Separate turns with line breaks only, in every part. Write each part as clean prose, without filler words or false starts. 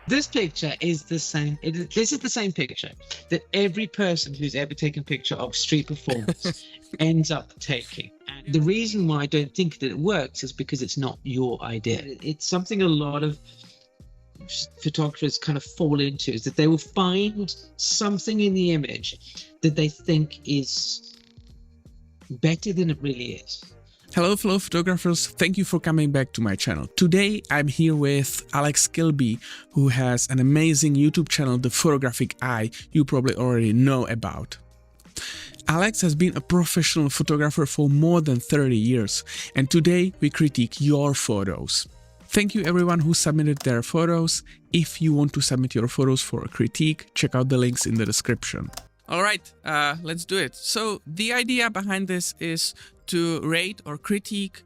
This picture is the same. This is the same picture that every person who's ever taken a picture of street performance ends up taking. And the reason why I don't think that it works is because it's not your idea. It's something a lot of photographers kind of fall into, is that they will find something in the image that they think is better than it really is.
Hello fellow photographers, thank you for coming back to my channel. Today I'm here with Alex Kilbee, who has an amazing YouTube channel, the Photographic Eye, you probably already know about. Alex has been a professional photographer for more than 30 years, and today we critique your photos. Thank you everyone who submitted their photos. If you want to submit your photos for a critique, check out the links in the description. Alright, let's do it. So the idea behind this is to rate or critique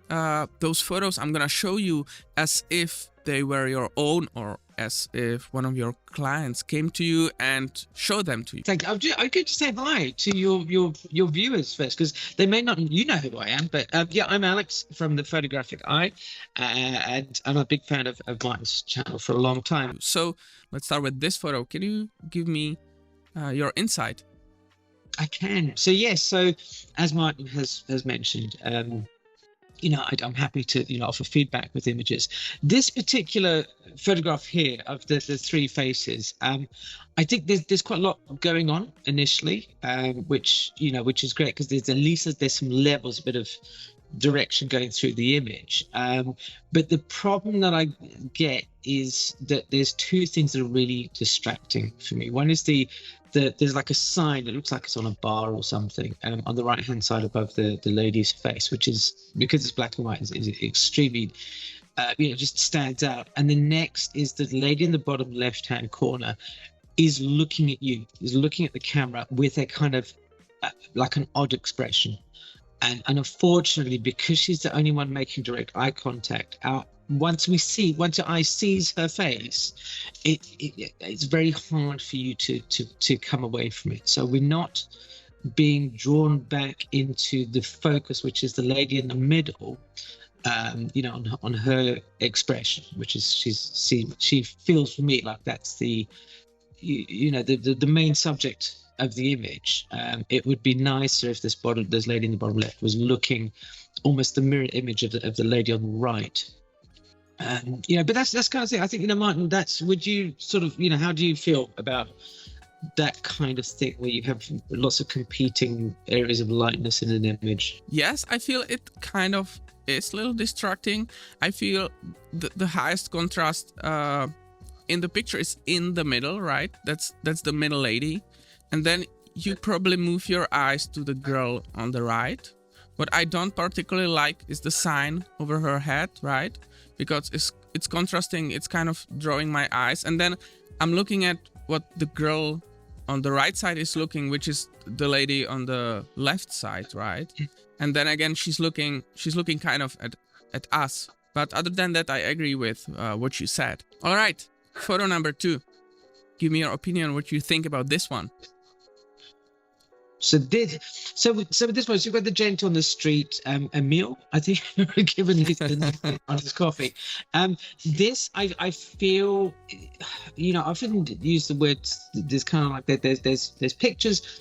those photos I'm gonna show you as if they were your own, or as if one of your clients came to you and showed them to you.
Thank you. I could say hi to your viewers first, because they may not, you know who I am, but yeah, I'm Alex from the Photographic Eye, and I'm a big fan of Martin's channel for a long time.
So let's start with this photo. Can you give me your insight?
I can. So yes, so as Martin has mentioned, you know, I'm happy to, you know, offer feedback with images. This particular photograph here of the three faces, I think there's quite a lot going on initially, which is great, because there's at least there's some levels, a bit of direction going through the image. But the problem that I get is that there's two things that are really distracting for me. One is there's like a sign that looks like it's on a bar or something on the right hand side above the lady's face, which is, because it's black and white, is extremely just stands out. And the next is the lady in the bottom left hand corner is looking at you, is looking at the camera with a kind of like an odd expression. And unfortunately, because she's the only one making direct eye contact, once your eye sees her face, it's very hard for you to come away from it. So we're not being drawn back into the focus, which is the lady in the middle, on her expression, which is she feels, for me, like that's the main subject of the image. It would be nicer if this lady in the bottom left was looking almost the mirror image of the lady on the right. But that's kind of thing. I think, Martin, would you sort of, how do you feel about that kind of thing where you have lots of competing areas of lightness in an image?
Yes, I feel it kind of is a little distracting. I feel the highest contrast in the picture is in the middle, right? That's the middle lady. And then you probably move your eyes to the girl on the right. What I don't particularly like is the sign over her head, right? Because it's contrasting, it's kind of drawing my eyes. And then I'm looking at what the girl on the right side is looking, which is the lady on the left side, right? And then again, she's looking kind of at us. But other than that, I agree with what you said. All right, photo number 2. Give me your opinion, what you think about this one.
So with this one, so you've got the gent on the street, Emil, I think, given on his coffee. This, I feel, I often use the word, there's kind of like that. There's pictures,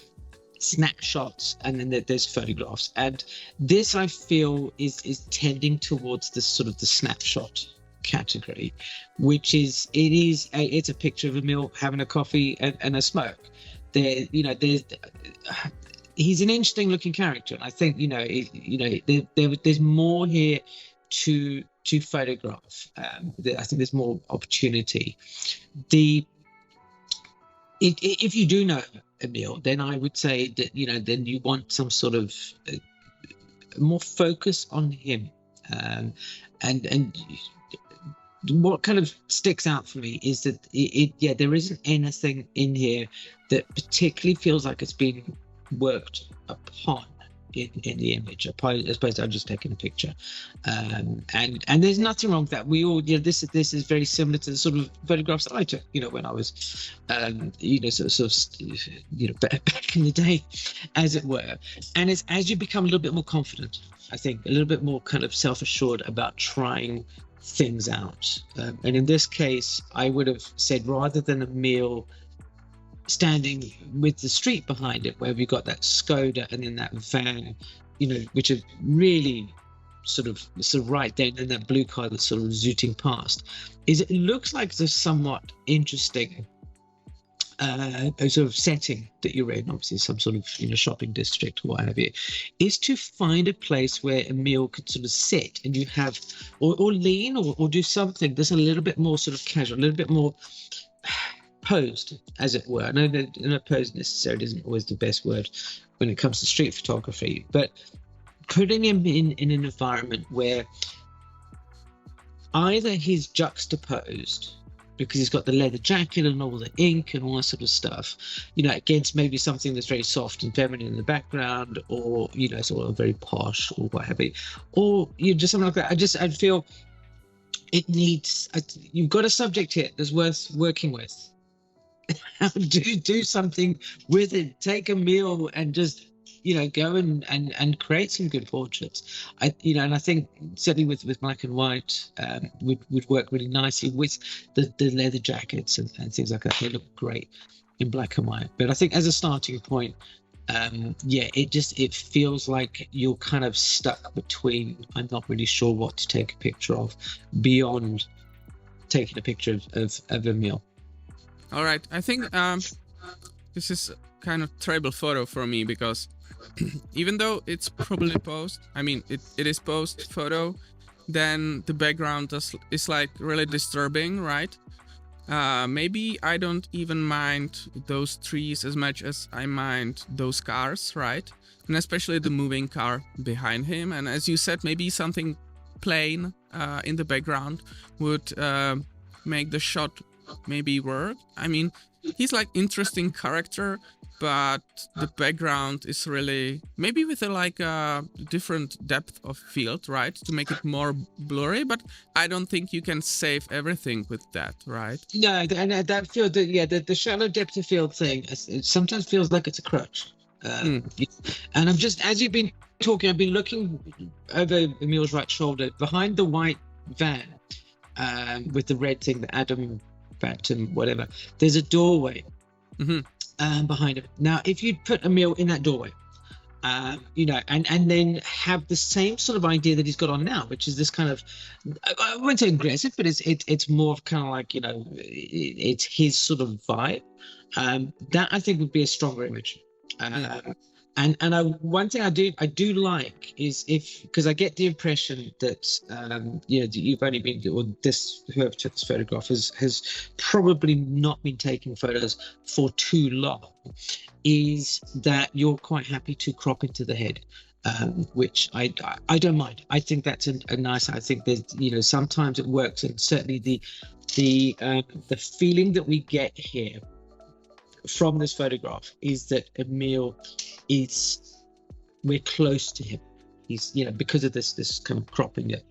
snapshots, and then there's photographs. And this, I feel, is tending towards this sort of the snapshot category, which is it's a picture of Emil having a coffee and a smoke. He's an interesting looking character, and I think there's more here to photograph. I think there's more opportunity. If you do know Emil, then I would say that then you want some sort of more focus on him, and what kind of sticks out for me is that there isn't anything in here that particularly feels like it's been worked upon in the image, as opposed to I'm just taking a picture. And there's nothing wrong with that. We all, this is very similar to the sort of photographs that I took, when I was, back in the day, as it were. And as you become a little bit more confident, I think, a little bit more kind of self-assured about trying things out. And in this case, I would have said, rather than Emil standing with the street behind it, where we've got that Skoda and then that van, which are really sort of right there, and then that blue car that's sort of zooting past, it looks like there's somewhat interesting sort of setting that you're in, obviously some sort of shopping district or what have you, is to find a place where Emil could sort of sit and you have or lean or do something that's a little bit more sort of casual, a little bit more posed, as it were. I know that posed necessarily isn't always the best word when it comes to street photography, but putting him in an environment where either he's juxtaposed because he's got the leather jacket and all the ink and all that sort of stuff, against maybe something that's very soft and feminine in the background, or sort of very posh or what have you, or just something like that. I feel it needs. You've got a subject here that's worth working with. do something with it. Take a meal and just go and create some good portraits. And I think certainly with black and white would work really nicely with the leather jackets and things like that. They look great in black and white. But I think as a starting point, it feels like you're kind of stuck between, I'm not really sure what to take a picture of beyond taking a picture of a meal.
All right, I think this is kind of terrible photo for me, because even though it's probably posed, it is post photo, then the background is like really disturbing, right? Maybe I don't even mind those trees as much as I mind those cars, right? And especially the moving car behind him. And as you said, maybe something plain in the background would make the shot maybe work. He's like interesting character, but the background is really maybe with a different depth of field, right, to make it more blurry. But I don't think you can save everything with that, right?
No, and that field, the shallow depth of field thing, it sometimes feels like it's a crutch. And I'm just, as you've been talking, I've been looking over Emil's right shoulder behind the white van with the red thing, the Adam Phantom, whatever. There's a doorway. Mm-hmm. Behind him. Now, if you'd put Emil in that doorway, and then have the same sort of idea that he's got on now, which is this kind of, I wouldn't say aggressive, but it's more of kind of like, it's his sort of vibe. That I think would be a stronger image. And one thing I do like is because I get the impression that that you've only been, or whoever took this photograph has probably not been taking photos for too long, is that you're quite happy to crop into the head, which I don't mind. I think that's a nice. I think there's sometimes it works, and certainly the feeling that we get here from this photograph is that Emil we're close to him. He's because of this kind of cropping at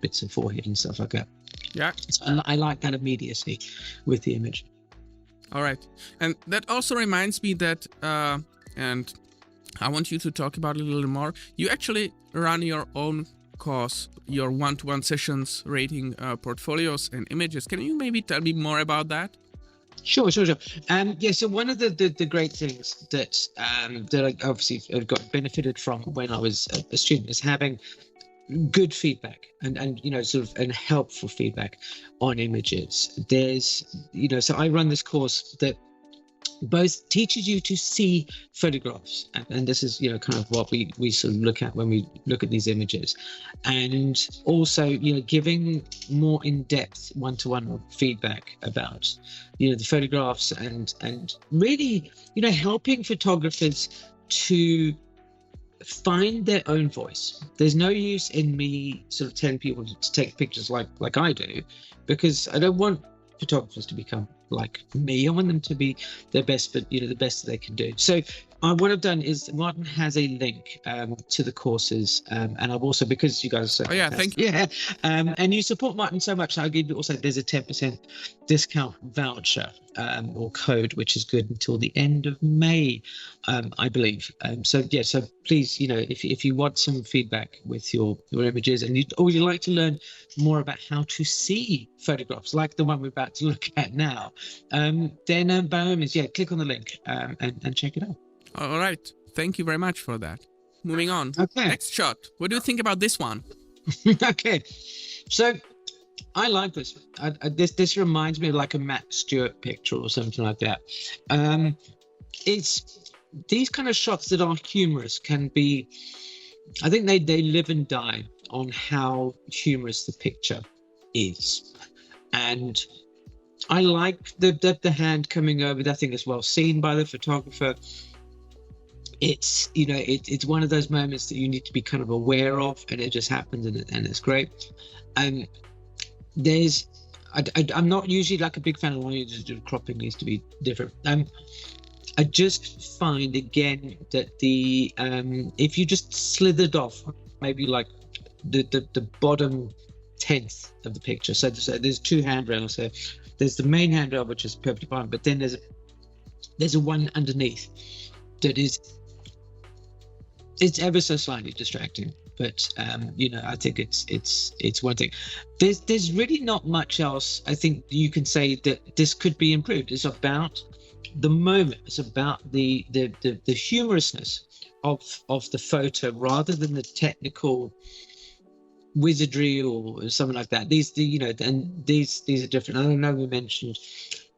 bits of forehead and stuff like that.
Yeah,
so I like that immediacy with the image.
All right, and that also reminds me that and I want you to talk about it a little more. You actually run your own course, your one-to-one sessions rating portfolios and images. Can you maybe tell me more about that?
Sure. So one of the great things that I obviously have got benefited from when I was a student is having good feedback and and helpful feedback on images. There's so I run this course that both teaches you to see photographs, and this is kind of what we sort of look at when we look at these images, and also giving more in-depth one-to-one feedback about the photographs, and really helping photographers to find their own voice. There's no use in me sort of telling people to take pictures like I do, because I don't want photographers to become like me. I want them to be their best, but the best that they can do. So What I've done is Martin has a link to the courses, and I've also, because you guys are so
thank you.
yeah, and you support Martin so much, I'll give you also, there's a 10% discount voucher or code, which is good until the end of May, I believe. So please, if you want some feedback with your images, and you'd like to learn more about how to see photographs like the one we're about to look at now, then by all means, click on the link and check it out.
All right. Thank you very much for that. Moving on.
Okay.
Next shot. What do you think about this one?
Okay. So I like this. This reminds me of like a Matt Stewart picture or something like that. It's these kind of shots that are humorous can be, I think they live and die on how humorous the picture is. And I like the hand coming over. I think it's well seen by the photographer. It's it's one of those moments that you need to be kind of aware of, and it just happens, and it's great. I'm not usually like a big fan of why cropping needs to be different. I just find again that the if you just slithered off maybe like the bottom 10th of the picture, so there's two handrails. So there's the main handrail, which is perfectly fine, but then there's a one underneath that is, it's ever so slightly distracting, but I think it's one thing. There's really not much else I think you can say that this could be improved. It's about the moment. It's about the humorousness of the photo rather than the technical wizardry or something like that. These are different. I don't know, we mentioned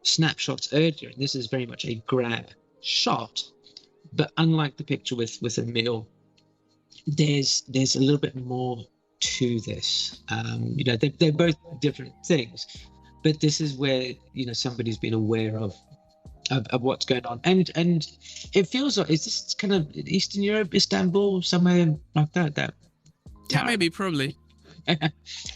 snapshots earlier, and this is very much a grab shot. But unlike the picture with Emil, there's a little bit more to this. They're both different things, but this is where somebody's been aware of what's going on, and it feels like, is this kind of Eastern Europe, Istanbul, somewhere like that?
Yeah, maybe, probably.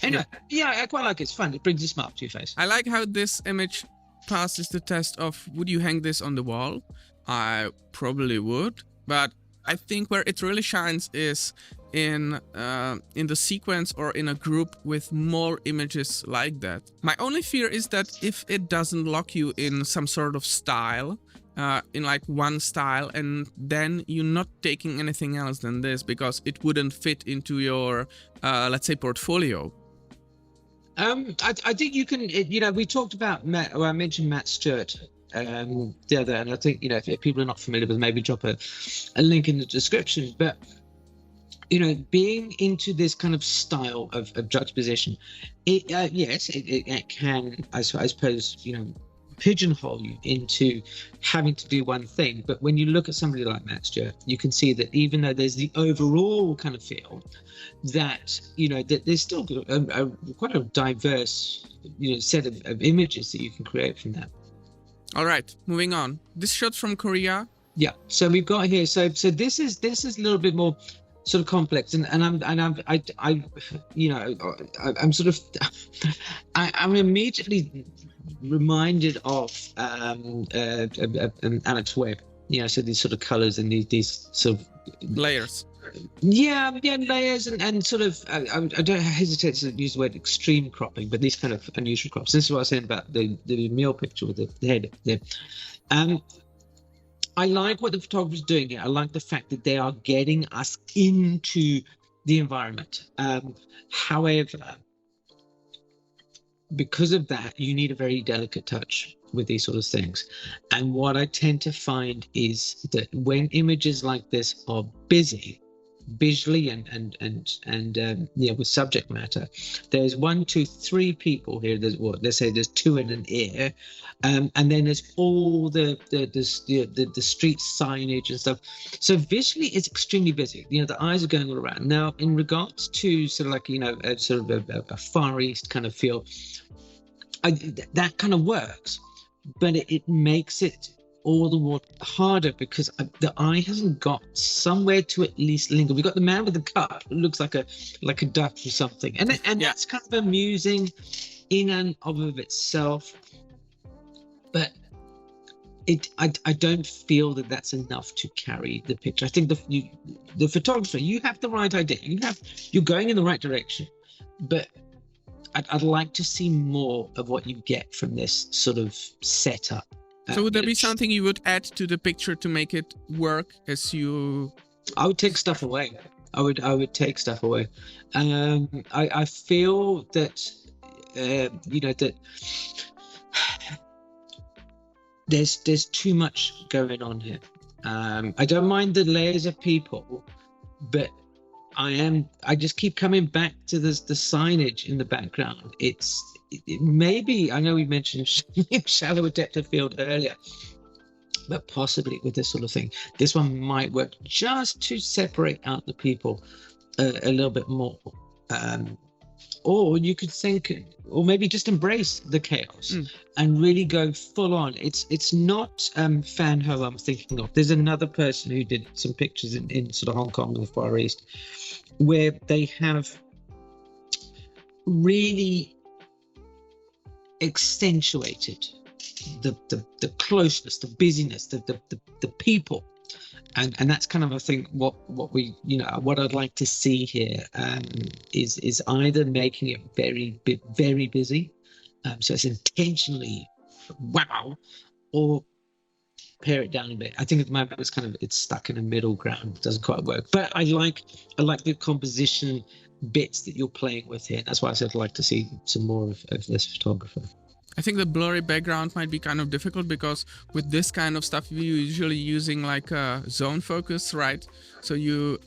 Anyway, I quite like it. It's fun. It brings a smile to your face.
I like how this image passes the test of, would you hang this on the wall? I probably would, but I think where it really shines is in the sequence or in a group with more images like that. My only fear is that if it doesn't lock you in some sort of style, in like one style, and then you're not taking anything else than this because it wouldn't fit into your, let's say, portfolio.
I think you can, we talked about Matt, or I mentioned Matt Stewart the other, and I think, if people are not familiar with, maybe drop a link in the description, but being into this kind of style of juxtaposition, it can, I suppose, pigeonhole you into having to do one thing. But when you look at somebody like Matt Stewart, you can see that even though there's the overall kind of feel, that that there's still quite a diverse set of images that you can create from that.
All right, moving on. This shot's from Korea.
Yeah. So we've got here. So this is a little bit more sort of complex, and I'm immediately reminded of Alex Webb. So these sort of colors and these sort of
layers.
Yeah, layers and sort of, I don't hesitate to use the word extreme cropping, but these kind of unusual crops. This is what I was saying about the meal picture with the head there. I like what the photographer's doing here. I like the fact that they are getting us into the environment. However, because of that, you need a very delicate touch with these sort of things. And what I tend to find is that when images like this are busy, visually and with subject matter, there's 1, 2, 3 people here. There's let's say there's 2 in an ear, and then there's all the street signage and stuff. So visually, it's extremely busy. The eyes are going all around. Now, in regards to sort of like a sort of a Far East kind of feel, that kind of works, but it makes it all the more harder because the eye hasn't got somewhere to at least linger. We've got the man with the cup who looks like a duck or something, and that's kind of amusing in and of itself. But I don't feel that that's enough to carry the picture. I think the photographer, you have the right idea. You're going in the right direction, but I'd like to see more of what you get from this sort of setup.
So would there be something you would add to the picture to make it work as you?
I would take stuff away. I would take stuff away. I feel that that there's too much going on here. I don't mind the layers of people, but I just keep coming back to the signage in the background. It maybe, I know we mentioned shallower depth of field earlier, but possibly with this sort of thing, this one might work just to separate out the people a little bbit more. Or you could think, or maybe just embrace the chaos and really go full on. It's not Fan Ho I'm thinking of. There's another person who did some pictures in sort of Hong Kong and the Far East, where they have really accentuated the closeness, the busyness, the people. And that's kind of, I think, what we, what I'd like to see here is either making it very busy, so it's intentionally wow, or pare it down a bit. I think at the moment it's stuck in a middle ground. It doesn't quite work. But I like the composition bits that you're playing with here. That's why I said I'd like to see some more of this photographer.
I think the blurry background might be kind of difficult because with this kind of stuff, you're usually using like a zone focus, right? So you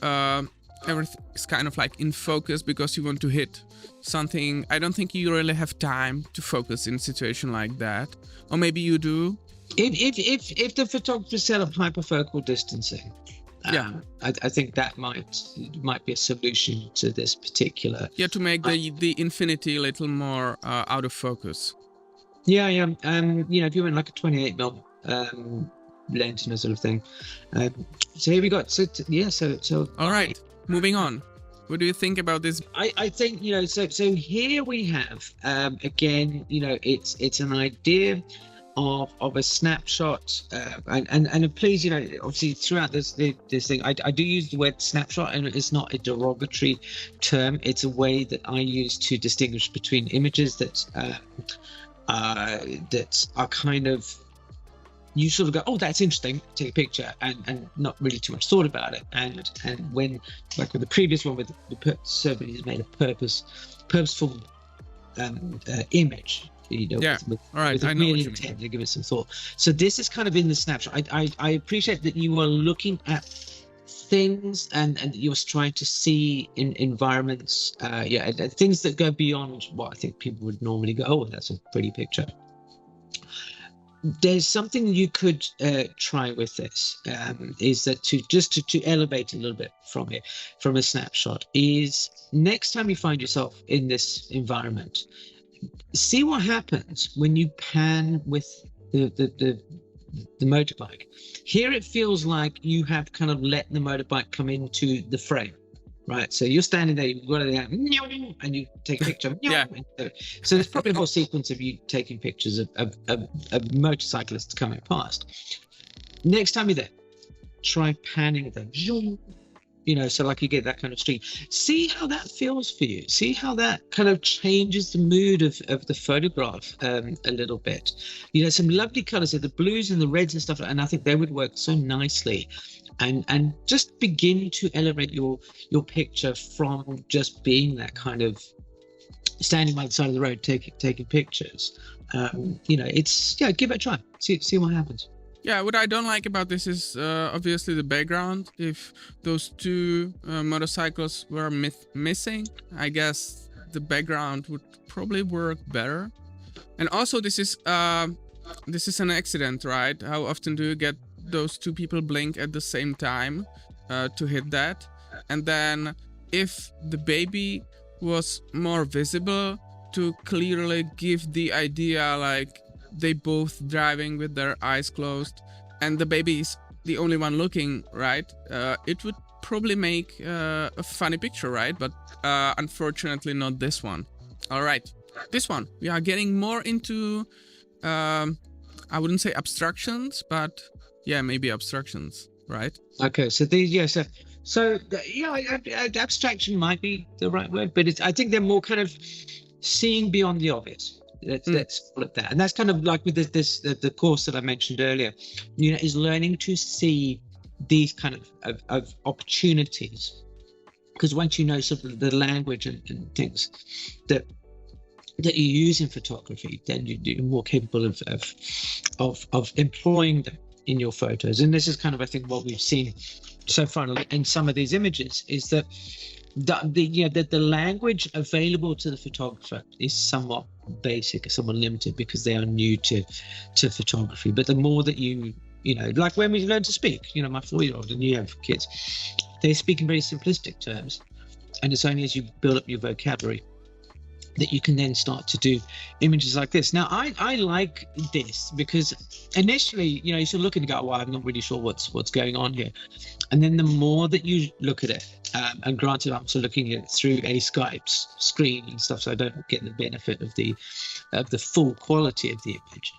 everything is kind of like in focus because you want to hit something. I don't think you really have time to focus in a situation like that, or maybe you do.
If the photographer set up hyperfocal distancing, I think that might be a solution to this particular.
Yeah, to make the infinity a little more out of focus.
Yeah. If you went like a 28mm lens and that sort of thing. So here we got. So.
All right, moving on. What do you think about this?
I think So here we have again. It's an idea of a snapshot, and please, obviously throughout this thing, I do use the word snapshot, and it's not a derogatory term. It's a way that I use to distinguish between images that are kind of, you sort of go, oh, that's interesting, take a picture, and not really too much thought about it. And when, like with the previous one, with somebody has made a purposeful image,
all right,
with a real intent to give it some thought. So this is kind of in the snapshot. I appreciate that you are looking at things and you're trying to see in environments, things that go beyond what I think people would normally go, oh, that's a pretty picture. There's something you could try with this, is that to elevate a little bit from a snapshot, is next time you find yourself in this environment, see what happens when you pan with the motorbike. Here it feels like you have kind of let the motorbike come into the frame, right? So you're standing there, you've got it there, and you take a picture.
Yeah.
So there's probably a whole sequence of you taking pictures of motorcyclists coming past. Next time you're there, try panning them. So like you get that kind of stream. See how that feels for you. See how that kind of changes the mood of the photograph a little bit. Some lovely colors here, the blues and the reds and stuff, and I think they would work so nicely. And just begin to elevate your picture from just being that kind of standing by the side of the road taking pictures. Give it a try. See what happens.
Yeah, what I don't like about this is obviously the background. If those two motorcycles were missing, I guess the background would probably work better. And also, this is an accident, right? How often do you get those two people blink at the same time to hit that? And then if the baby was more visible, to clearly give the idea like they both driving with their eyes closed and the baby is the only one looking, right? It would probably make a funny picture, right? But unfortunately not this one. All right, this one, we are getting more into I wouldn't say abstractions, but yeah, maybe abstractions, right?
Okay, so these, abstraction might be the right word, but I think they're more kind of seeing beyond the obvious. Let's call it that, and that's kind of like with the course that I mentioned earlier. Is learning to see these kind of opportunities, because once you know sort of the language and things that you use in photography, then you're more capable of employing them in your photos. And this is kind of, I think, what we've seen so far in some of these images, is that the language available to the photographer is somewhat basic, somewhat limited, because they are new to photography. But the more that like when we learn to speak, my 4-year-old, and you have kids, they speak in very simplistic terms, and it's only as you build up your vocabulary that you can then start to do images like this. Now, I like this because initially, you sort of look and go, well, I'm not really sure what's going on here. And then the more that you look at it, and granted, I'm sort of looking at it through a Skype screen and stuff, so I don't get the benefit of the full quality of the image.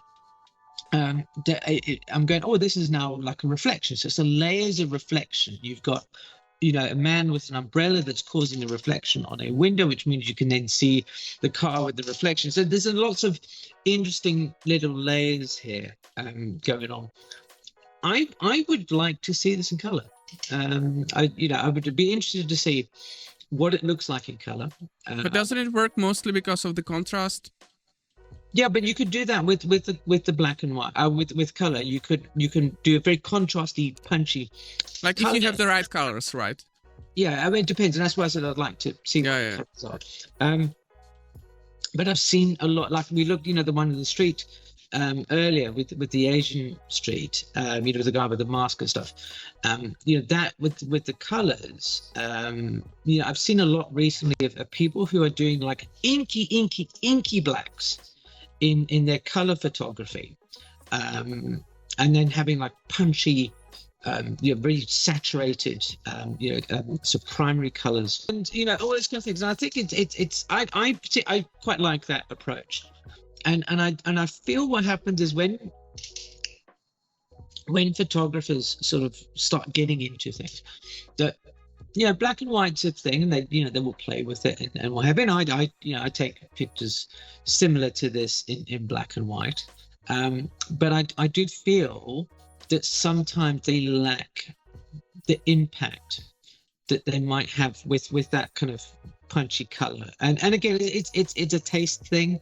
I'm going, oh, this is now like a reflection. So it's a layers of reflection. You've got a man with an umbrella that's causing a reflection on a window, which means you can then see the car with the reflection. So there's lots of interesting little layers here going on. I would like to see this in color. I would be interested to see what it looks like in color.
But doesn't it work mostly because of the contrast?
Yeah, but you could do that with the black and white. With color, you can do a very contrasty, punchy.
Like color. If you have the right colors, right?
Yeah, I mean, it depends, and that's why I said I'd like to see what the colors are. But I've seen a lot. Like we looked, the one in the street earlier with the Asian street. With the guy with the mask and stuff. That with the colors. I've seen a lot recently of people who are doing like inky blacks in their color photography, and then having like punchy, very saturated, so primary colors, and all those kind of things. And I think I quite like that approach, and I feel what happens is when photographers sort of start getting into things that. Black and white's a thing, and they will play with it and what have you. And I take pictures similar to this in black and white, but I do feel that sometimes they lack the impact that they might have with that kind of punchy color. And again, it's a taste thing.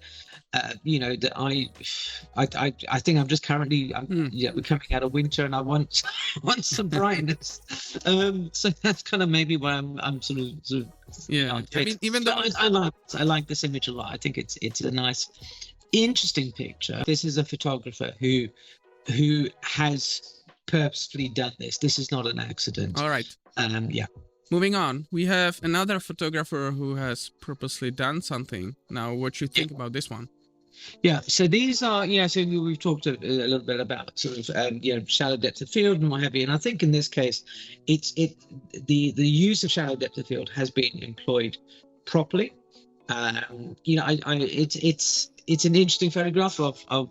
That I think I'm just currently we're coming out of winter and I want some brightness. So that's kind of maybe why I'm sort of
yeah. I mean, even though
I like this image a lot. I think it's a nice, interesting picture. This is a photographer who has purposefully done this. This is not an accident.
All right.
Yeah.
Moving on, we have another photographer who has purposely done something. Now, what you think about this one?
Yeah, so these are, so we've talked a little bit about sort of, shallow depth of field and what have you. And I think in this case, the use of shallow depth of field has been employed properly. It's an interesting photograph of a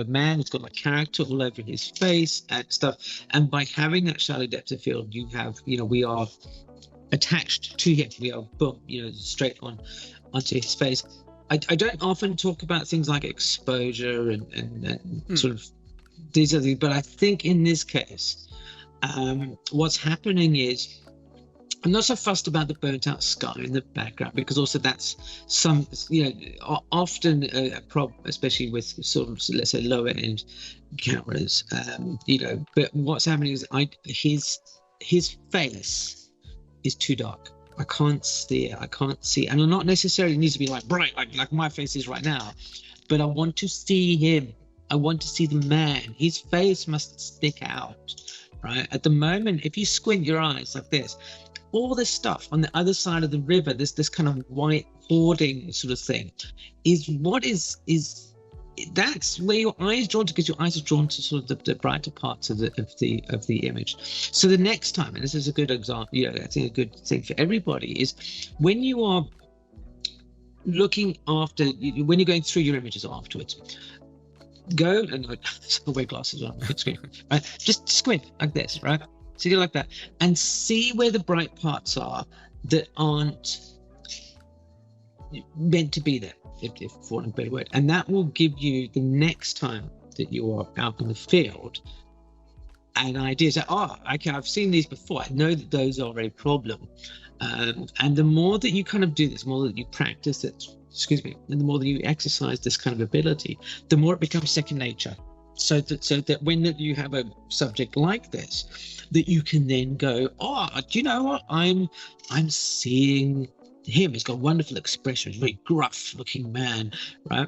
man who's got like character all over his face and stuff. And by having that shallow depth of field, you have, we are attached to him. We are boom, straight onto his face. I don't often talk about things like exposure and sort of these other things, but I think in this case, what's happening is I'm not so fussed about the burnt out sky in the background, because also that's some, often a problem, especially with sort of, let's say, lower end cameras, but what's happening is his face is too dark. I can't see it. And not necessarily needs to be like bright, like my face is right now, but I want to see him. I want to see the man. His face must stick out, right? At the moment, if you squint your eyes like this, all this stuff on the other side of the river, this kind of white hoarding sort of thing, is what is that's where your eye is drawn to, because your eyes are drawn to sort of the brighter parts of the image. So the next time, and this is a good example, I think a good thing for everybody is when you are looking after, when you're going through your images afterwards, go and I'll wear glasses on the screen, right? Just squint like this, right? So you go like that and see where the bright parts are that aren't meant to be there, if for want of a better word. And that will give you, the next time that you are out in the field, an idea. So, okay, I've seen these before. I know that those are a problem. And the more that you kind of do this, the more that you practice it, and the more that you exercise this kind of ability, the more it becomes second nature. So that when you have a subject like this, that you can then go, do you know what? I'm seeing him. He's got a wonderful expression. He's a very gruff-looking man, right?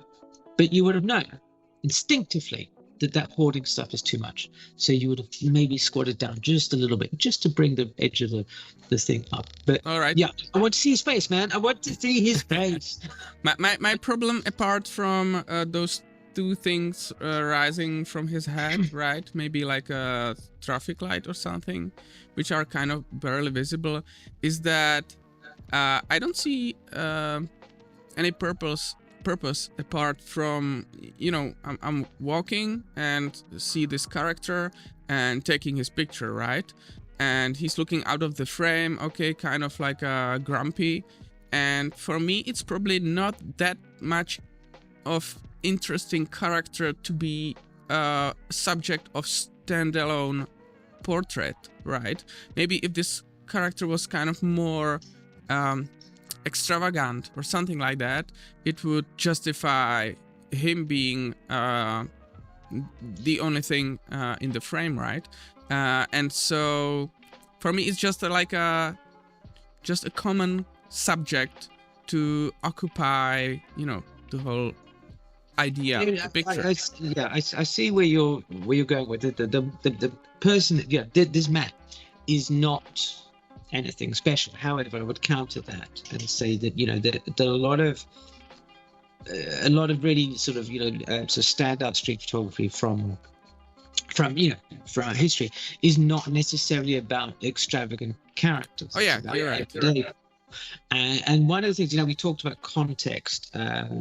But you would have known instinctively that hoarding stuff is too much. So you would have maybe squatted down just a little bit, just to bring the edge of the thing up. But
all right,
yeah, I want to see his face, man. I want to see his face.
my problem, apart from those two things rising from his head, right? Maybe like a traffic light or something, which are kind of barely visible, is that I don't see any purpose apart from, I'm walking and see this character and taking his picture, right? And he's looking out of the frame, okay, kind of like grumpy. And for me, it's probably not that much of interesting character to be subject of standalone portrait, right? Maybe if this character was kind of more extravagant or something like that, it would justify him being the only thing in the frame, right? And so for me, it's just a common subject to occupy, the whole idea of the picture.
I see where you're going with it. The person, this man is not anything special. However, I would counter that and say that that a lot of really sort of standout street photography from our history is not necessarily about extravagant characters.
Oh yeah, you're right.
And one of the things, we talked about context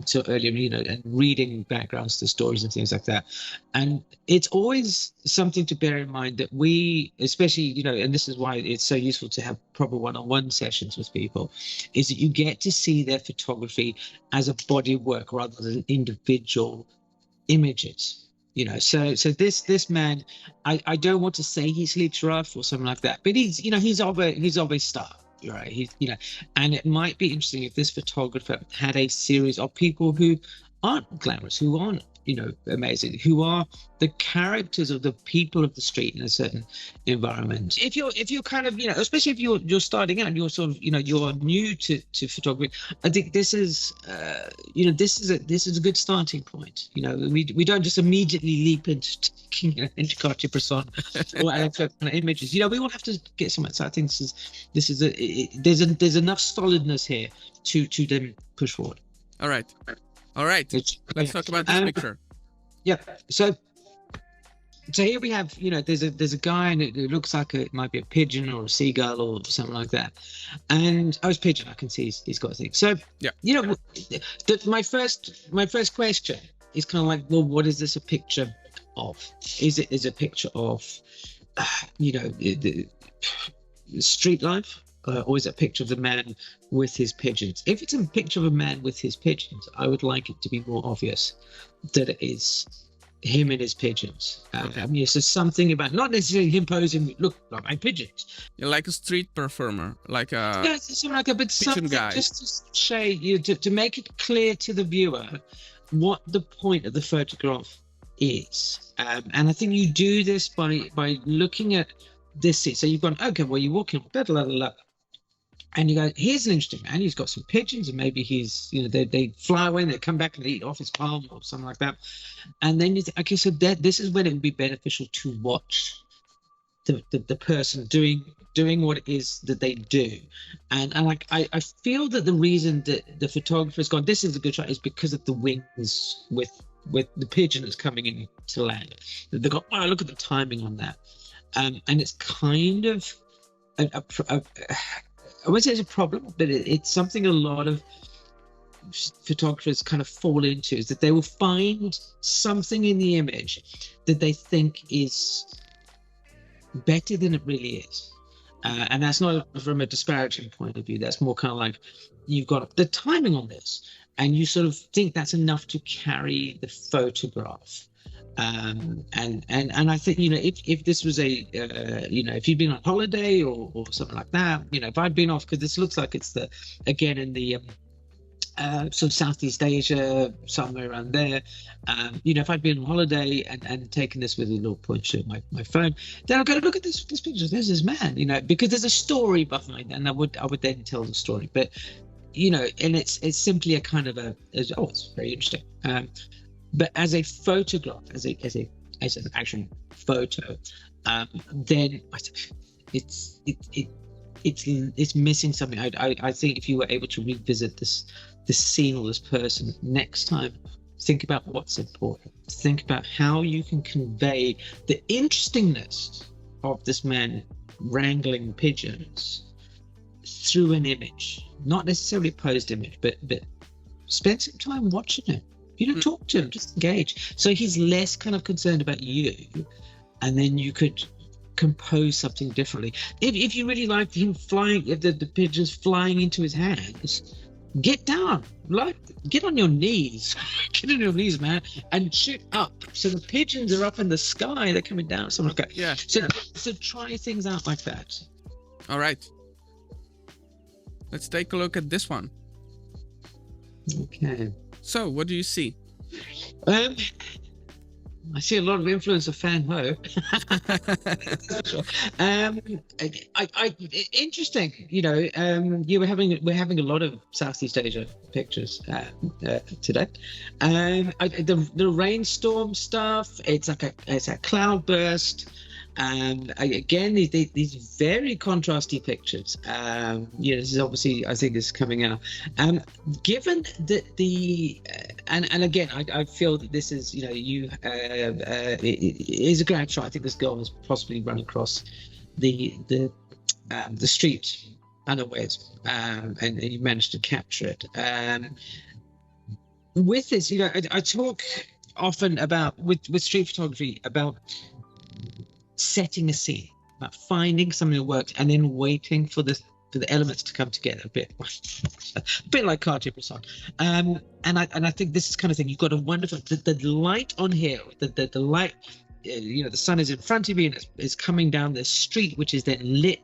so earlier, and reading backgrounds to stories and things like that. And it's always something to bear in mind that we, especially, and this is why it's so useful to have proper one-on-one sessions with people, is that you get to see their photography as a body of work rather than individual images. So this man, I don't want to say he sleeps rough or something like that, but he's of a style. Right, and it might be interesting if this photographer had a series of people who aren't glamorous, who aren't, amazing, who are the characters of the people of the street in a certain environment. If you're kind of, especially if you're starting out, you're sort of, you're new to photography. I think this is this is a good starting point. We don't just immediately leap into Cartier-Bresson or Alex images. We will have to get some. So I think there's enough solidness here to then push forward.
All right. Let's talk about this picture.
Yeah. So here we have, there's a guy, and it looks like it might be a pigeon or a seagull or something like that. And it's pigeon. I can see he's got a thing. So yeah, my first question is kind of like, well, what is this a picture of? Is it a picture of, the street life? Or is it a picture of the man with his pigeons? If it's a picture of a man with his pigeons, I would like it to be more obvious that it is him and his pigeons. So something about, not necessarily him posing, look like my pigeons.
You're like a street performer, like a
something like that, but something
guy.
Just to say, to make it clear to the viewer what the point of the photograph is. And I think you do this by looking at this scene. So you've gone, okay, well, you're walking, blah, blah, blah, blah. And you go, here's an interesting man. He's got some pigeons, and maybe he's, they fly away and they come back and they eat off his palm or something like that. And then you think, okay, so this is when it would be beneficial to watch the person doing what it is that they do. And I feel that the reason that the photographer's gone, this is a good shot, is because of the wings with the pigeon that's coming in to land. They've got, wow, look at the timing on that. And it's kind of I wouldn't say it's a problem, but it's something a lot of photographers kind of fall into is that they will find something in the image that they think is better than it really is. And that's not from a disparaging point of view. That's more kind of like you've got the timing on this, and you sort of think that's enough to carry the photograph. And I think, you know, if this was a you know, if you'd been on holiday or something like that, you know, if I'd been off, because this looks like it's the, again, in the sort of Southeast Asia, somewhere around there, you know, if I'd been on holiday and taken this with a little pointer of my phone, then I'll go, look at this picture, there's this man, you know, because there's a story behind it, and I would then tell the story. But, you know, and it's simply a kind of it's very interesting. But as a photograph, as an actual photo, then it's missing something. I think if you were able to revisit this scene or this person next time, think about what's important. Think about how you can convey the interestingness of this man wrangling pigeons through an image, not necessarily a posed image, but spend some time watching him. You don't talk to him, just engage. So he's less kind of concerned about you, and then you could compose something differently. If you really like him flying, if the pigeons flying into his hands, get down, like get on your knees, get on your knees, man, and shoot up. So the pigeons are up in the sky, they're coming down. Something like that.
Yeah.
So try things out like that.
All right. Let's take a look at this one.
Okay.
So, what do you see?
I see a lot of influence of Fan Ho. Interesting. You know, we're having a lot of Southeast Asia pictures today. The rainstorm stuff. It's a cloudburst. Again, these very contrasty pictures. You know, this is obviously, I think, is coming out. Given that and again, I feel that this is, you know, it is a grand shot. I think this girl has possibly run across the street unawares, and you managed to capture it. With this, you know, I talk often about with street photography about setting a scene, about finding something that works, and then waiting for the elements to come together a bit like Cartier Bresson. And I think this is kind of thing. You've got a wonderful the light on here, the light, you know, the sun is in front of you and it's coming down the street, which is then lit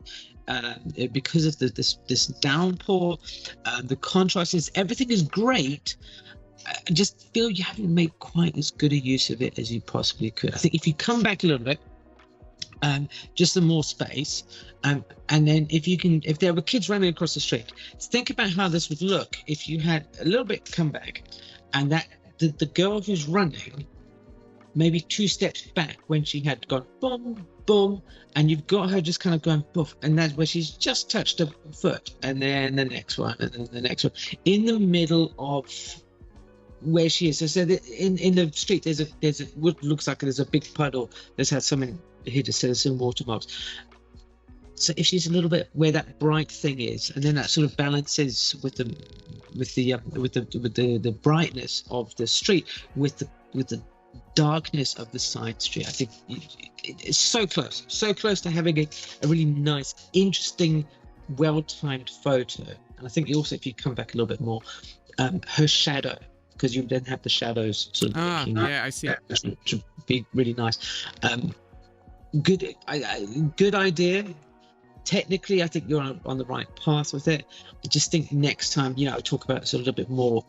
because of this downpour. The contrast is, everything is great. I just feel you haven't made quite as good a use of it as you possibly could. I think if you come back a little bit, just some more space, and then if there were kids running across the street, think about how this would look if you had a little bit come back, and that the girl who's running maybe 2 steps back when she had gone boom boom, and you've got her just kind of going poof, and that's where she's just touched a foot, and then the next one, and then the next one, in the middle of where she is. So that in the street there's a what looks like there's a big puddle that's had something here to send some watermarks. So if she's a little bit where that bright thing is, and then that sort of balances with the brightness of the street with the darkness of the side street, I think it's so close to having a really nice, interesting, well-timed photo. And I think also, if you come back a little bit more, her shadow, because you then have the shadows sort of
I see,
which would be really nice. Good idea. Technically, I think you're on the right path with it. I just think next time, you know, I'll talk about it a little bit more,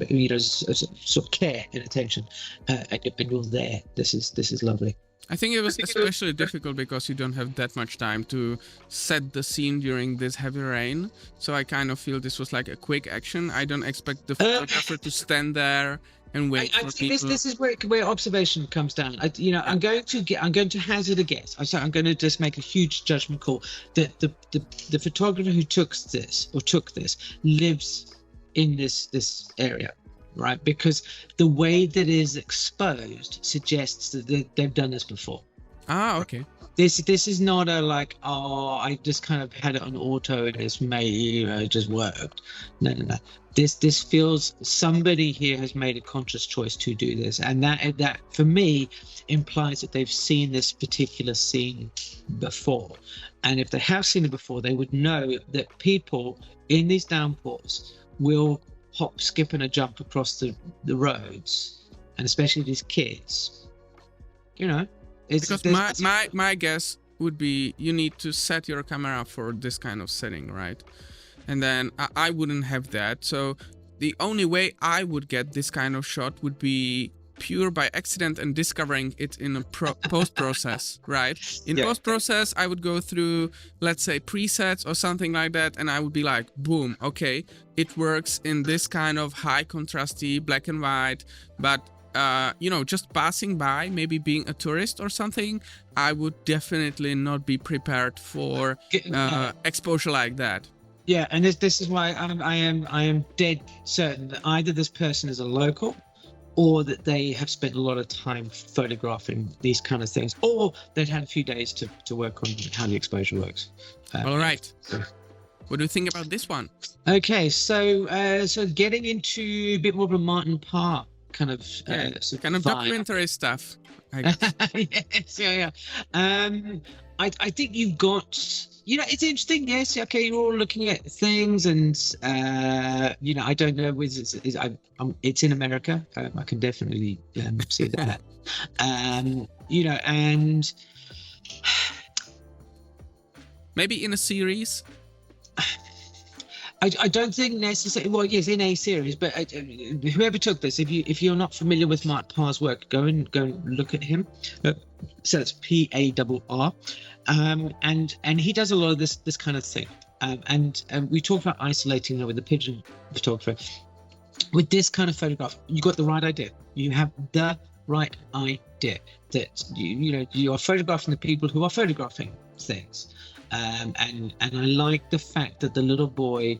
you know, sort of care and attention, and you're there. This is lovely.
I think it was especially difficult because you don't have that much time to set the scene during this heavy rain. So I kind of feel this was like a quick action. I don't expect the photographer to stand there and wait for people. This
is where observation comes down. I'm going to hazard a guess. I'm going to just make a huge judgment call that the photographer who took this lives in this area, right? Because the way that it is exposed suggests that they've done this before.
Okay.
This is not a like, oh, I just kind of had it on auto and it's made, it just worked. No. This feels somebody here has made a conscious choice to do this, and that for me implies that they've seen this particular scene before. And if they have seen it before, they would know that people in these downpours will hop, skip, and a jump across the roads, and especially these kids.
Because my guess would be you need to set your camera for this kind of setting, right? And then I wouldn't have that. So the only way I would get this kind of shot would be pure by accident and discovering it in a post-process, right? In post-process, I would go through, let's say, presets or something like that, and I would be like, boom, okay, it works in this kind of high contrasty black and white, but just passing by, maybe being a tourist or something, I would definitely not be prepared for exposure like that.
Yeah, and this is why I am dead certain that either this person is a local, or that they have spent a lot of time photographing these kind of things, or they've had a few days to work on how the exposure works.
All right. What do you think about this one?
Okay, so getting into a bit more of a Martin Parr kind of
documentary stuff, I guess.
Yes, I think you've got, it's interesting. Yes, okay, you're all looking at things, and I don't know. It's in America. I can definitely see that. And
maybe in a series.
I don't think necessarily. Well, yes, in a series, but whoever took this, if you're not familiar with Mark Parr's work, go and look at him. So it's Parr, and he does a lot of this kind of thing. And we talked about isolating with the pigeon photographer. With this kind of photograph, you got the right idea. You have the right idea that you are photographing the people who are photographing things. And I like the fact that the little boy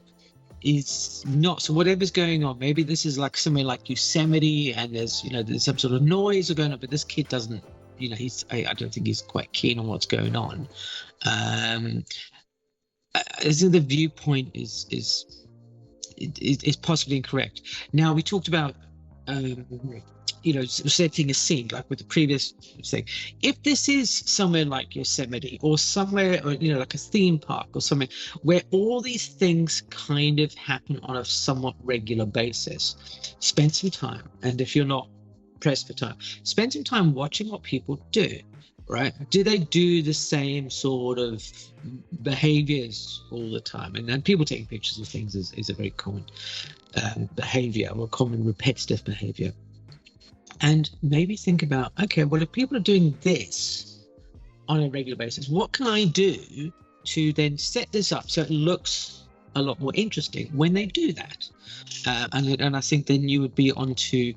is not, so whatever's going on, maybe this is like somewhere like Yosemite, and there's some sort of noise going on, but this kid doesn't, I don't think he's quite keen on what's going on. I think the viewpoint is possibly incorrect. Now, we talked about setting a scene like with the previous thing. If this is somewhere like Yosemite, or somewhere, like a theme park or something, where all these things kind of happen on a somewhat regular basis, spend some time. And if you're not pressed for time, spend some time watching what people do. Right? Do they do the same sort of behaviors all the time? And then people taking pictures of things is a very common behavior, or common repetitive behavior. And maybe think about, okay, well, if people are doing this on a regular basis, what can I do to then set this up so it looks a lot more interesting when they do that? And I think then you would be onto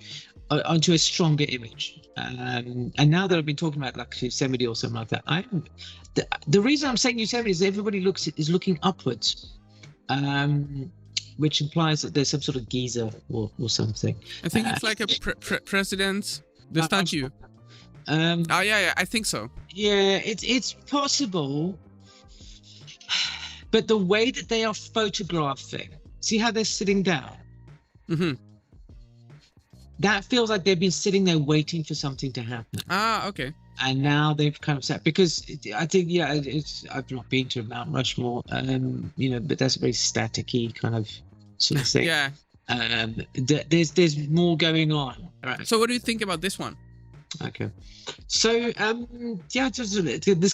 a stronger image. And now that I've been talking about like Yosemite or something like that, the reason I'm saying Yosemite is everybody is looking upwards, which implies that there's some sort of geyser or something.
I think it's like a president, the statue. Yeah, I think so.
Yeah, it's possible, but the way that they are photographing, see how they're sitting down.
Mm-hmm.
That feels like they've been sitting there waiting for something to happen.
Okay.
And now they've kind of sat, because I think, I've not been to Mount Rushmore, but that's a very staticky kind of sort of thing.
Yeah.
There's more going on. Right.
So what do you think about this one?
Okay. So, this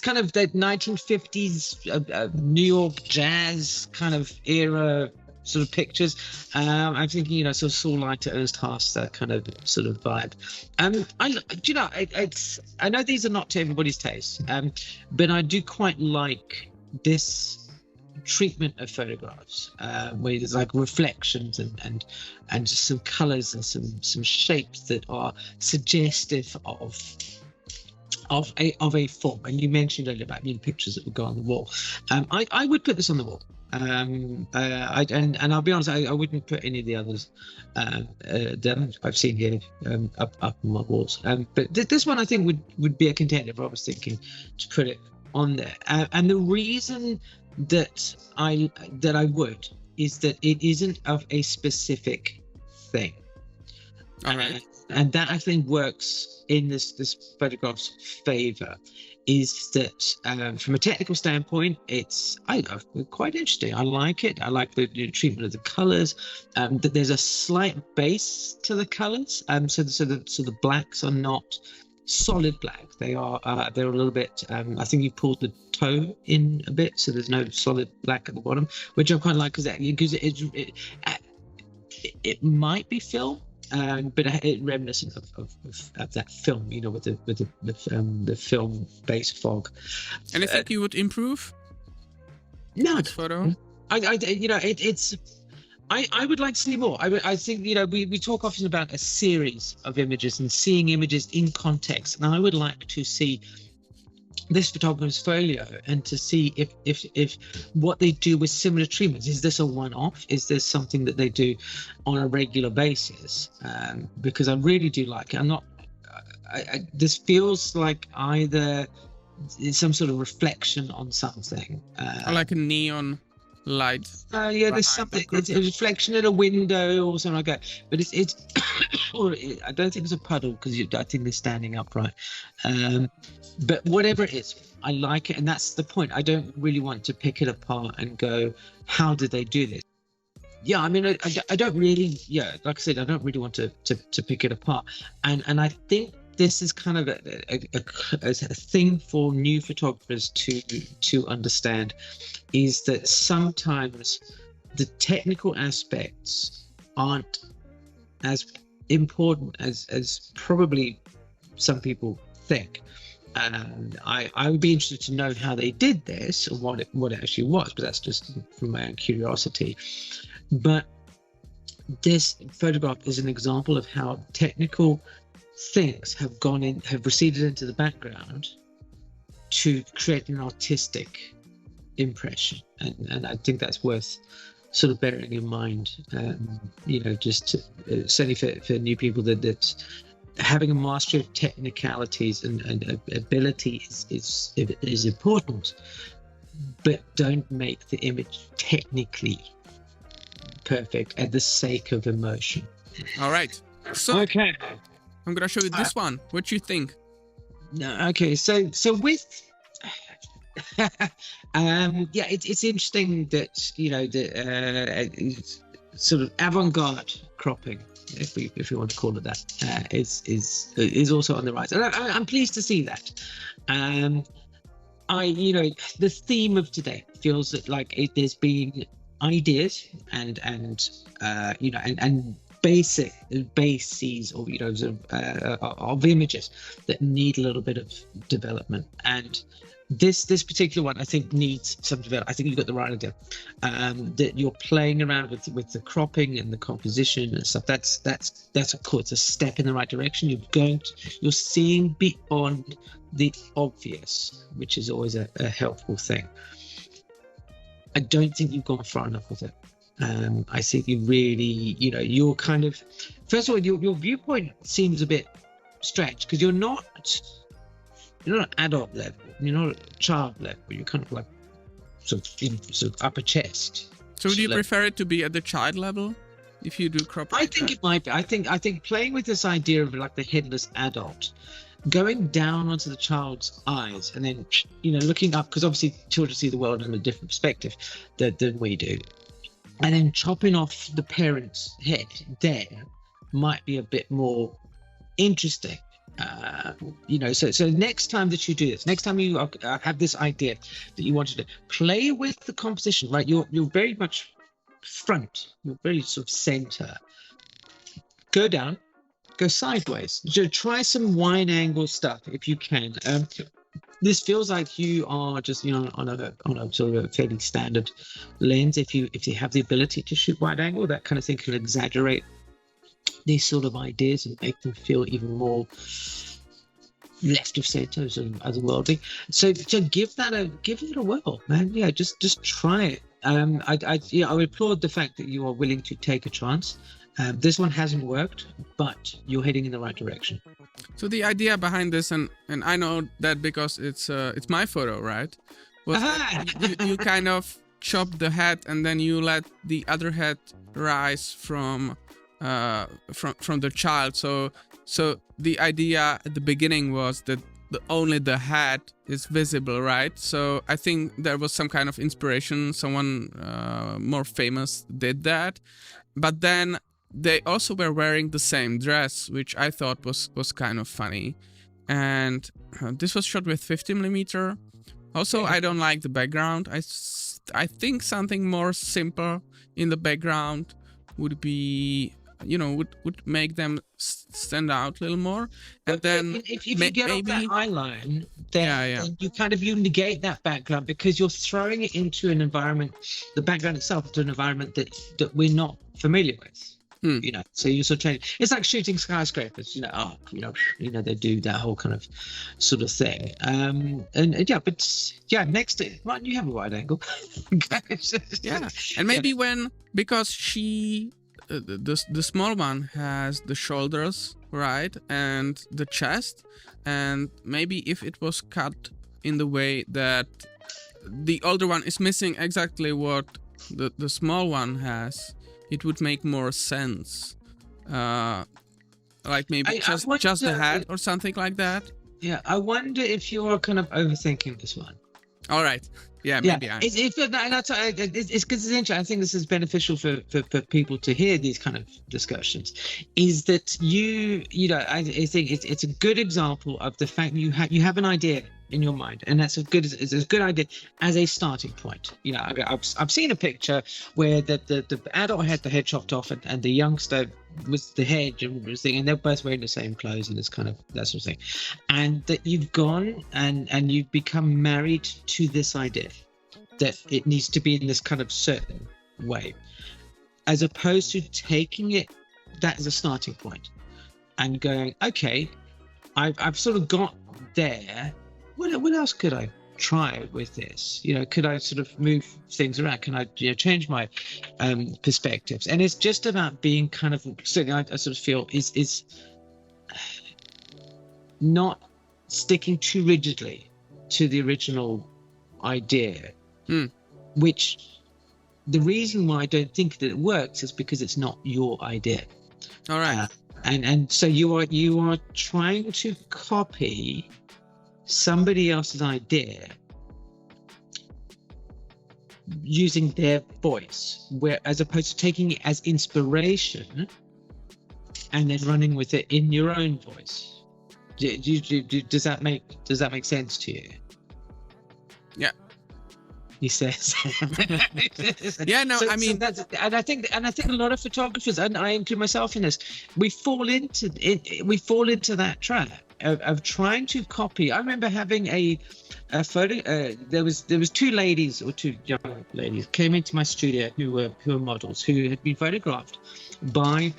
kind of that 1950s New York jazz kind of era sort of pictures. I'm thinking, sort of Saul Leiter, Ernst Haas, that kind of sort of vibe. I know these are not to everybody's taste, but I do quite like this treatment of photographs, where there's like reflections and just some colors and some shapes that are suggestive of a form. And you mentioned earlier about pictures that would go on the wall. I would put this on the wall. And I'll be honest, I wouldn't put any of the others that I've seen here up on my walls. But this one I think would be a contender if I was thinking to put it on there. And the reason that I would is that it isn't of a specific thing.
All right.
And that I think works in this photograph's favor, is that from a technical standpoint, it's quite interesting. I like it. I like the treatment of the colors. That there's a slight base to the colors. So the blacks are not solid black. They're a little bit. I think you pulled the toe in a bit, so there's no solid black at the bottom, which I quite like because it might be film. But it reminiscent of that film, with the film based fog.
And I think you would improve.
No,
photo.
I would like to see more. I think we talk often about a series of images and seeing images in context, and I would like to see this photographer's folio and to see if what they do with similar treatments, is this a one-off? Is this something that they do on a regular basis? Because I really do like it. This feels like either it's some sort of reflection on something,
or like a neon light.
There's something. It's a reflection in a window or something like that. But it's I don't think it's a puddle because I think they're standing upright. But whatever it is, I like it, and that's the point. I don't really want to pick it apart and go, how did they do this? Yeah, I mean, I don't really. Yeah, like I said, I don't really want to pick it apart, and I think this is kind of a thing for new photographers to understand, is that sometimes the technical aspects aren't as important as probably some people think. And I would be interested to know how they did this or what it actually was, but that's just from my own curiosity. But this photograph is an example of how technical things have receded into the background to create an artistic impression, and I think that's worth sort of bearing in mind. Certainly for new people, that having a mastery of technicalities and ability is important, but don't make the image technically perfect at the sake of emotion.
All right. So
okay,
I'm gonna show you this one. What you think?
No. Okay. So with it's interesting that it's sort of avant-garde cropping, if we want to call it that, is also on the rise, and I'm pleased to see that. The theme of today feels that there's been ideas and bases or of images that need a little bit of development, and this particular one I think needs some development. I think you've got the right idea, that you're playing around with the cropping and the composition and stuff. That's of course a step in the right direction. You're seeing beyond the obvious, which is always a helpful thing. I don't think you've gone far enough with it. I think you really, you're kind of, first of all, your viewpoint seems a bit stretched because you're not adult level, you're not child level, you're kind of like sort of upper chest.
So would you prefer it to be at the child level if you do cropping?
I think it might be. I think playing with this idea of like the headless adult, going down onto the child's eyes and then looking up, because obviously children see the world in a different perspective than we do, and then chopping off the parent's head there might be a bit more interesting. So next time that you do this, next time you have this idea that you want to do, play with the composition, right? You're very much front, you're very sort of center. Go down, go sideways. So try some wide angle stuff if you can. This feels like you are just on a sort of a fairly standard lens. If you have the ability to shoot wide angle, that kind of thing can exaggerate these sort of ideas and make them feel even more left of center, sort of otherworldly. So give it a whirl, man. Yeah, just try it. I would applaud the fact that you are willing to take a chance. This one hasn't worked, but you're heading in the right direction.
So the idea behind this, and I know that because it's my photo, right? Was that you kind of chop the head and then you let the other head rise from the child. So the idea at the beginning was that only the head is visible, right? So I think there was some kind of inspiration. Someone more famous did that, but then they also were wearing the same dress, which I thought was kind of funny. And this was shot with 50mm. Also, I don't like the background. I think something more simple in the background would be, would make them stand out a little more. And then
if you get off that eye line, then you negate that background because you're throwing it into an environment, the background itself, into an environment that we're not familiar with. So you sort of change. It's like shooting skyscrapers. They do that whole kind of sort of thing. Next, Martin, you have a wide angle.
And maybe because she, the small one has the shoulders, right, and the chest, and maybe if it was cut in the way that the older one is missing exactly what the small one has, it would make more sense. Like maybe just the head or something like that.
Yeah, I wonder if you're kind of overthinking this one.
All right. Yeah, maybe I am.
It's because it's interesting. I think this is beneficial for people to hear these kind of discussions. Is that I think it's a good example of the fact that you have an idea in your mind, and it's a good idea as a starting point. I've seen a picture where the adult had the head chopped off, and the youngster was the head and everything, and they're both wearing the same clothes, and it's kind of that sort of thing, and that you've gone and you've become married to this idea that it needs to be in this kind of certain way, as opposed to taking that as a starting point and going, okay, I've sort of got there. What else could I try with this? Could I sort of move things around? Can I change my perspectives? And it's just about being kind of, certainly I sort of feel is not sticking too rigidly to the original idea, which the reason why I don't think that it works is because it's not your idea.
All right.
And so you are trying to copy somebody else's idea using their voice, as opposed to taking it as inspiration and then running with it in your own voice. Does that make sense to you?
Yeah.
He says.
Yeah, no, I mean,
I think a lot of photographers, and I include myself in this, we fall into that trap of trying to copy. I remember having a photo. There was two young ladies came into my studio who were models who had been photographed by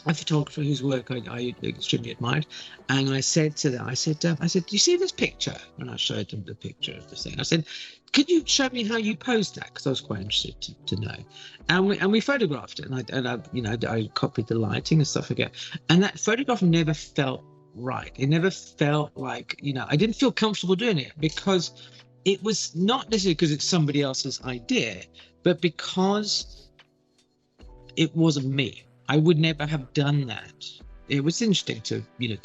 a photographer whose work I extremely admired, and I said to them, I said, do you see this picture? And I showed them the picture of the thing. I said, could you show me how you posed that? Because I was quite interested to know. And we photographed it, and I copied the lighting and stuff again. And that photograph never felt right. It never felt like, I didn't feel comfortable doing it, because it was not necessarily because it's somebody else's idea, but because it wasn't me. I would never have done that. It was interesting to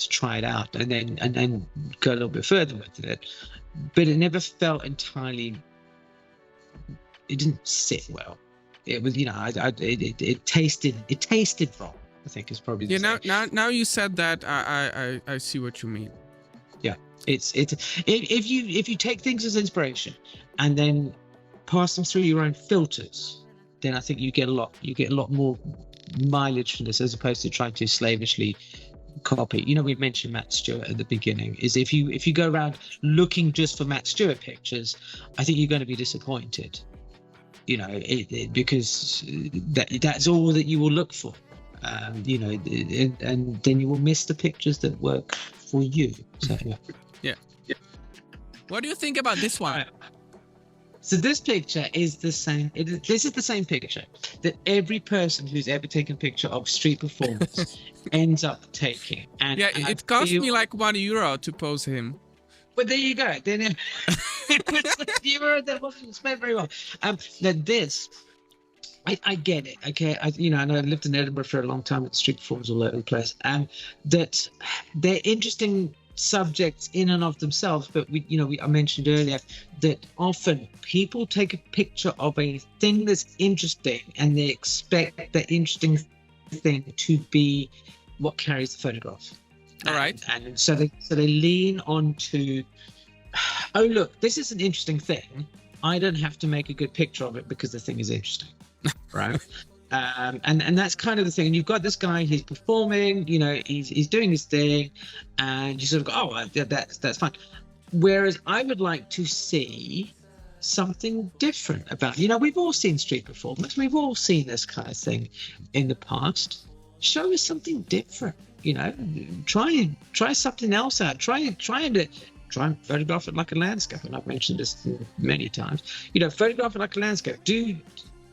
try it out and then go a little bit further with it, but it never felt entirely. It didn't sit well. It was, it tasted wrong, I think is probably.
Now you said that, I see what you mean.
Yeah, it's if you take things as inspiration and then pass them through your own filters, then I think you get a lot more mileage from this, as opposed to trying to slavishly copy. We mentioned Matt Stewart at the beginning. Is if you go around looking just for Matt Stewart pictures, I think you're going to be disappointed. Because that's all that you will look for. And then you will miss the pictures that work for you. So
yeah. What do you think about this one?
So this picture is the same. This is the same picture that every person who's ever taken a picture of street performance ends up taking. And
Yeah, it cost me like €1 to pose him.
But there you go. Then it was the euro that wasn't spent very well. That this. I get it, okay. And I lived in Edinburgh for a long time with street performers all over the place. That they're interesting subjects in and of themselves, but I mentioned earlier that often people take a picture of a thing that's interesting and they expect that interesting thing to be what carries the photograph.
All right.
And so they lean on to, oh look, this is an interesting thing. I don't have to make a good picture of it because the thing is interesting. Right. And that's kind of the thing. And you've got this guy, he's performing, he's doing his thing, and you sort of go, oh, that's fine. Whereas I would like to see something different about, we've all seen street performance, we've all seen this kind of thing in the past. Show us something different, try something else out. Try and photograph it like a landscape. And I've mentioned this many times. Photograph it like a landscape. Do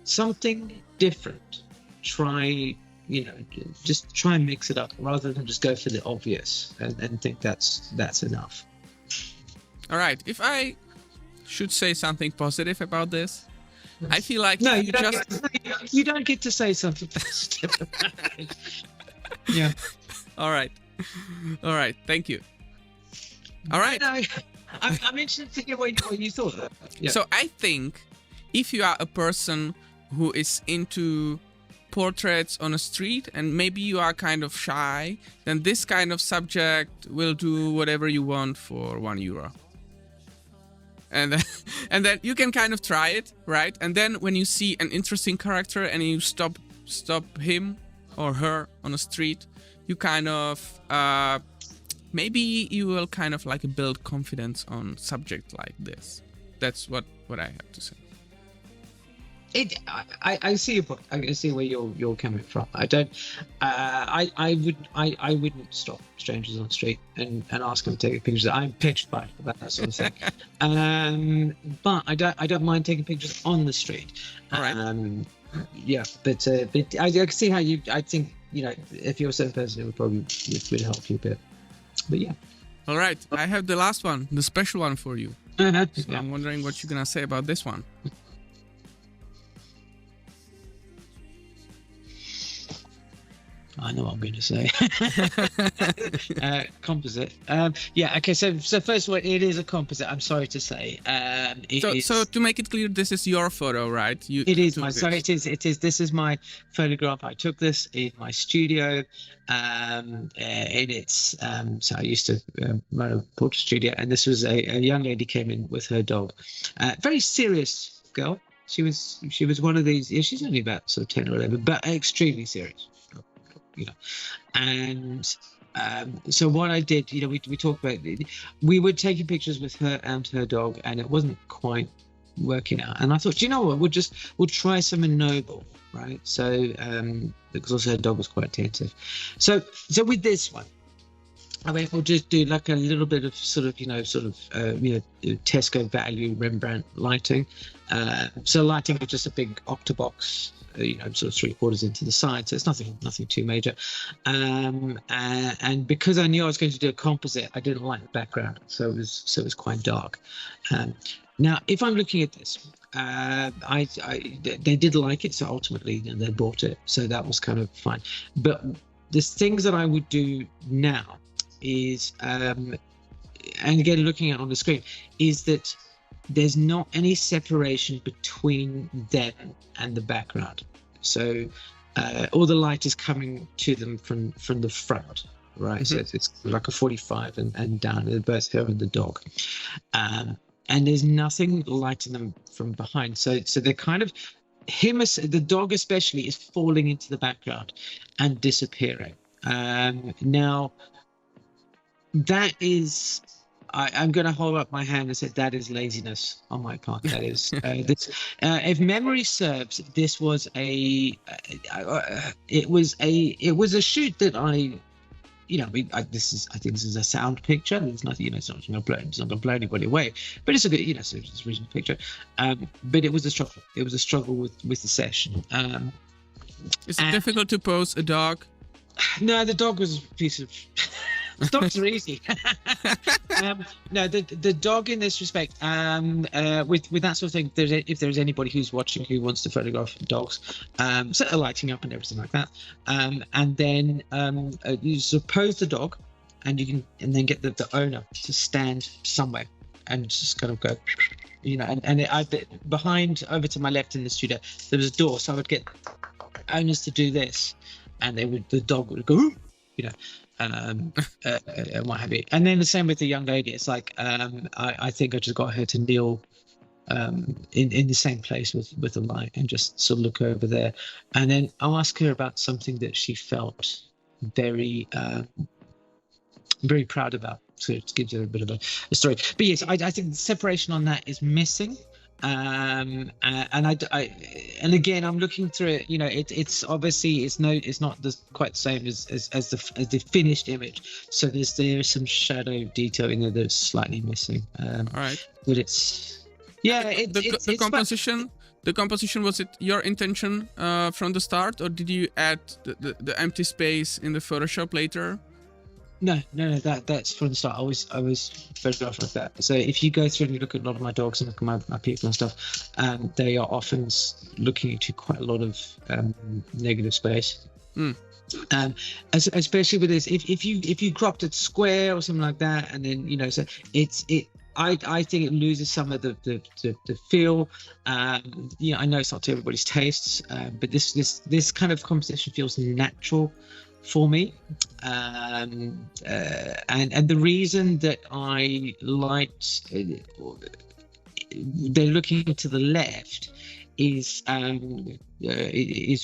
something different. Try, just try and mix it up rather than just go for the obvious and think that's enough.
All right. If I should say something positive about this, I feel like
no, you don't get to say something positive about it. Yeah.
All right. Thank you. All right.
I'm interested to hear what you thought of that. Yeah.
So I think if you are a person who is into portraits on a street and maybe you are kind of shy, then this kind of subject will do whatever you want for €1. And then you can kind of try it, right? And then when you see an interesting character and you stop him or her on a street, you kind of maybe you will kind of like build confidence on subject like this. That's what I have to say.
I see your point. I see where you're coming from. I don't. I wouldn't stop strangers on the street and ask them to take pictures. I'm petrified about that sort of thing. But I don't mind taking pictures on the street.
All right.
Yeah, but I can see how you. I think if you're a certain person, it would probably would help you a bit. But yeah.
All right. I have the last one, the special one for you. So I'm wondering what you're gonna say about this one.
I know what I'm going to say. Composite. Yeah. Okay. So first of all, it is a composite. I'm sorry to say.
So to make it clear, this is your photo, right?
It is my. So it is. This is my photograph. I took this in my studio. And it's. So I used to run a portrait studio, and this was a young lady came in with her dog. Very serious girl. She was one of these. Yeah, she's only about sort of 10 or 11, but extremely serious. And so what I did, we talked about, we were taking pictures with her and her dog, and it wasn't quite working out. And I thought, you know what, we'll try something noble, right? So because also her dog was quite attentive. So with this one, I mean, we'll just do like a little bit of sort of Tesco value Rembrandt lighting. So lighting with just a big octabox, sort of 3/4 into the side, so it's nothing too major. And because I knew I was going to do a composite, I didn't like the background, so it was quite dark. Now, if I'm looking at this, they did like it, so ultimately they bought it, so that was kind of fine. But the things that I would do now is, and again looking at it on the screen, is that there's not any separation between them and the background. So all the light is coming to them from the front, right? Mm-hmm. So it's like a 45 and down, both her and the dog. And there's nothing lighting them from behind. So they're kind of, the dog especially, is falling into the background and disappearing. Now, that is... I'm going to hold up my hand and say that is laziness on my part. That is, if memory serves, this was it was a shoot that I I think this is a sound picture. There's nothing, it's not going to blow anybody away. But it's a good, it's a reasonable picture. But it was a struggle. It was a struggle with the session.
Is it difficult to pose a dog?
No, the dog was a piece of. Dogs are easy. No, the dog in this respect, with that sort of thing, if there's anybody who's watching who wants to photograph dogs, sort of lighting up and everything like that, and then you suppose the dog, and then get the owner to stand somewhere and just kind of go, behind over to my left in the studio there was a door, so I would get owners to do this, and the dog would go, and what have you. And then the same with the young lady. It's like I think I just got her to kneel in the same place with the light and just sort of look over there, and then I'll ask her about something that she felt very very proud about, to give you a bit of a story. But yes, I think the separation on that is missing. And again, I'm looking through it. It's obviously it's not quite the same as the finished image. So there's some shadow detail in there that's slightly missing.
All right,
but it's the
composition. The composition, was it your intention from the start, or did you add the empty space in the Photoshop later?
No, that's from the start. I was photographed like that. So if you go through and you look at a lot of my dogs and look at my people and stuff, they are often looking into quite a lot of negative space. Especially with this, if you cropped it square or something like that, and then so I think it loses some of the feel. I know it's not to everybody's tastes, but this kind of composition feels natural for me, and the reason that I liked they're looking to the left is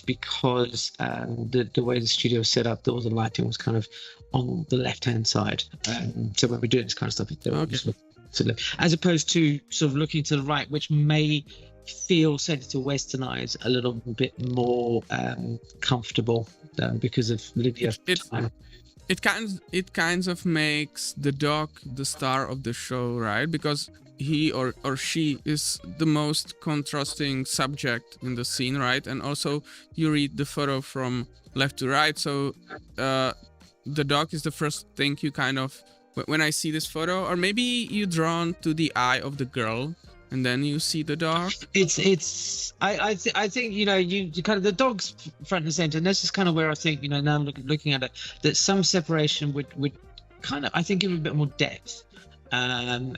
because the way the studio was set up, all the lighting was kind of on the left hand side, so when we're doing this kind of stuff, just look to the left, as opposed to sort of looking to the right, which may feel, said to westernize, a little bit more comfortable because of Lydia.
It kind of makes the dog the star of the show, right? Because he or she is the most contrasting subject in the scene, right? And also you read the photo from left to right, so the dog is the first thing you kind of, when I see this photo, or maybe you drawn to the eye of the girl and then you see the dog. I think you kind of, the dog's front and center, and this is kind of where I think now I'm looking at it, that some separation would kind of, I think, give it a bit more depth, and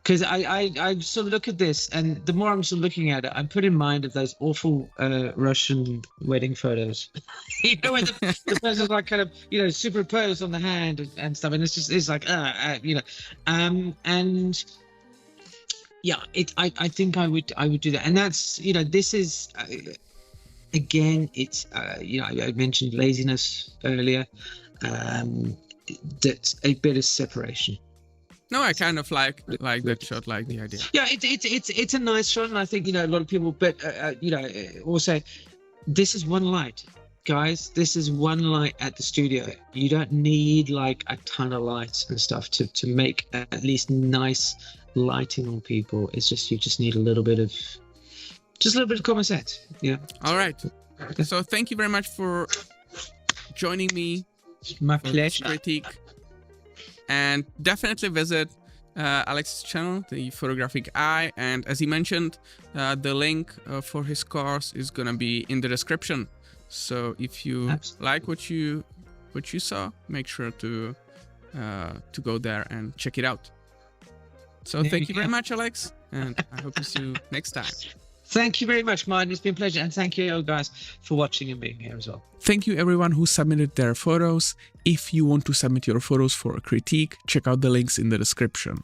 because I sort of look at this, and the more I'm sort of looking at it, I'm put in mind of those awful Russian wedding photos. When the person's like kind of superimposed on the hand and stuff, and it's like and yeah, I think I would do that, and that's this is again, it's I mentioned laziness earlier, that's a bit of separation. No, I kind of like that shot, like the idea.
Yeah, it's a nice shot, and I think a lot of people. But also, this is one light, guys. This is one light at the studio. You don't need like a ton of lights and stuff to make at least nice lighting on people. It's just, you just need a little bit of common sense. Yeah.
All right. So thank you very much for joining me.
My pleasure.
Critique. And definitely visit Alex's channel, the Photographic Eye, and as he mentioned, the link for his course is gonna be in the description. So if you like what you saw, make sure to go there and check it out. So thank you very much, Alex, and I hope to see you next time.
Thank you very much, Martin. It's been a pleasure. And thank you, guys, for watching and being here as well.
Thank you, everyone who submitted their photos. If you want to submit your photos for a critique, check out the links in the description.